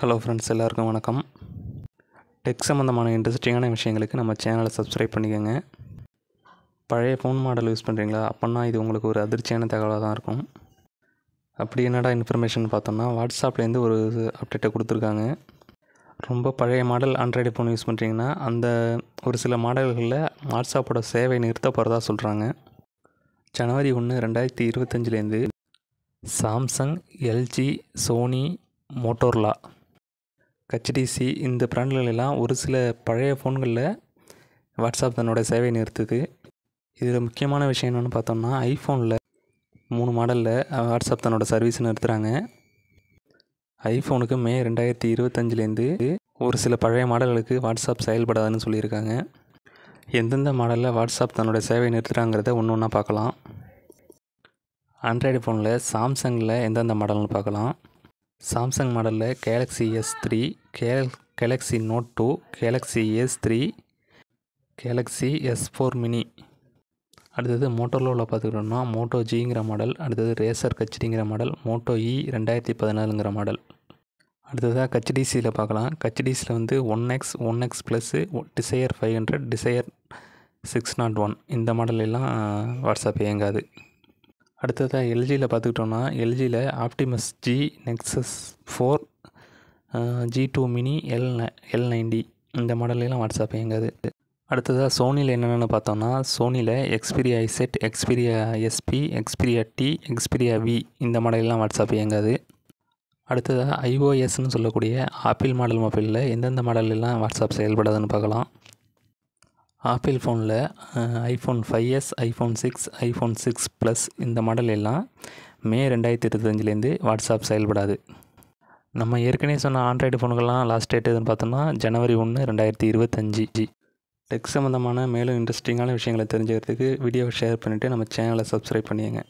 Hello friends, எல்லாருக்கும் வணக்கம். Tech சம்மந்தமான இன்ட்ரெஸ்டிங்கான விஷயங்களுக்கு நம்ம சேனலை சப்ஸ்கிரைப் பண்ணிக்கோங்க. பழைய ஃபோன் மாடல் யூஸ் பண்ணுறீங்களா அப்படின்னா இது உங்களுக்கு ஒரு அதிர்ச்சியான தகவலாக தான் இருக்கும். அப்படி என்னடா இன்ஃபர்மேஷன் பார்த்தோம்னா, வாட்ஸ்அப்லேருந்து ஒரு அப்டேட்டை கொடுத்துருக்காங்க. ரொம்ப பழைய மாடல் ஆண்ட்ராய்டு ஃபோன் யூஸ் பண்ணுறீங்கன்னா அந்த ஒரு சில மாடல்களில் வாட்ஸ்அப்போட சேவை நிறுத்த போகிறதா சொல்கிறாங்க. ஜனவரி 1, 2025லேருந்து Samsung, LG, Sony, Motorola, HTC இந்த பிராண்டுகளெல்லாம் ஒரு சில பழைய ஃபோன்களில் வாட்ஸ்அப் தன்னோட சேவை நிறுத்துது. இதில் முக்கியமான விஷயம் என்னென்னு பார்த்தோம்னா, ஐஃபோனில் 3 மாடலில் வாட்ஸ்அப் தன்னோட சர்வீஸ் நிறுத்துகிறாங்க. ஐஃபோனுக்கு மே 2025லேருந்து ஒரு சில பழைய மாடல்களுக்கு வாட்ஸ்அப் செயல்படாதுன்னு சொல்லியிருக்காங்க. எந்தெந்த மாடலில் வாட்ஸ்அப் தன்னோட சேவை நிறுத்துகிறாங்கிறத ஒன்று ஒன்றா பார்க்கலாம். ஆண்ட்ராய்டு ஃபோனில் சாம்சங்கில் எந்தெந்த மாடல்னு பார்க்கலாம். சாம்சங் மாடலில் Galaxy S3, Galaxy Note 2, Galaxy S3, Galaxy S4 mini. அடுத்தது மோட்டோரோலாவில் பார்த்துக்கிட்டோம்னா மோட்டோ ஜிங்கிற மாடல், அடுத்தது ரேசர் ஹெச்டிங்கிற மாடல், மோட்டோ E 2014ங்கிற மாடல். அடுத்ததாக ஹெச்டிசியில் பார்க்கலாம். ஹெச்டிசியில் வந்து 1X, 1X plus, desire 500, desire 601 இந்த மாடல் எல்லாம் வாட்ஸ்அப் இயங்காது. அடுத்ததாக எல்ஜியில் பார்த்துக்கிட்டோன்னா எல்ஜியில் Optimus G, Nexus 4, G2 mini, L90 இந்த மாடல்லாம் வாட்ஸ்அப் இயங்காது. அடுத்ததாக சோனியில் என்னென்னு பார்த்தோம்னா, சோனியில் Xperia Z, Xperia SP, Xperia T, Xperia V இந்த மாடல்லாம் வாட்ஸ்அப் இயங்காது. அடுத்ததாக iOSன்னு சொல்லக்கூடிய ஆப்பிள் மாடல் மொபைலில் எந்தெந்த மாடல்லாம் வாட்ஸ்அப் செயல்படாதுன்னு பார்க்கலாம். ஆப்பிள் ஃபோனில் iPhone 5S, iPhone 6, iPhone 6 plus இந்த மாடல் எல்லாம் மே 2025லேருந்து வாட்ஸ்அப் செயல்படாது. நம்ம ஏற்கனவே சொன்ன ஆண்ட்ராய்டு ஃபோனுக்கெல்லாம் லாஸ்ட் டேட் எதுன்னு பார்த்தோம்னா ஜனவரி 1, 2025. டெக் சம்மந்தமான மேலும் இன்ட்ரெஸ்டிங்கான விஷயங்களை தெரிஞ்சுக்கிறதுக்கு வீடியோவை ஷேர் பண்ணிவிட்டு நம்ம சேனலை சப்ஸ்கிரைப் பண்ணிடுங்க.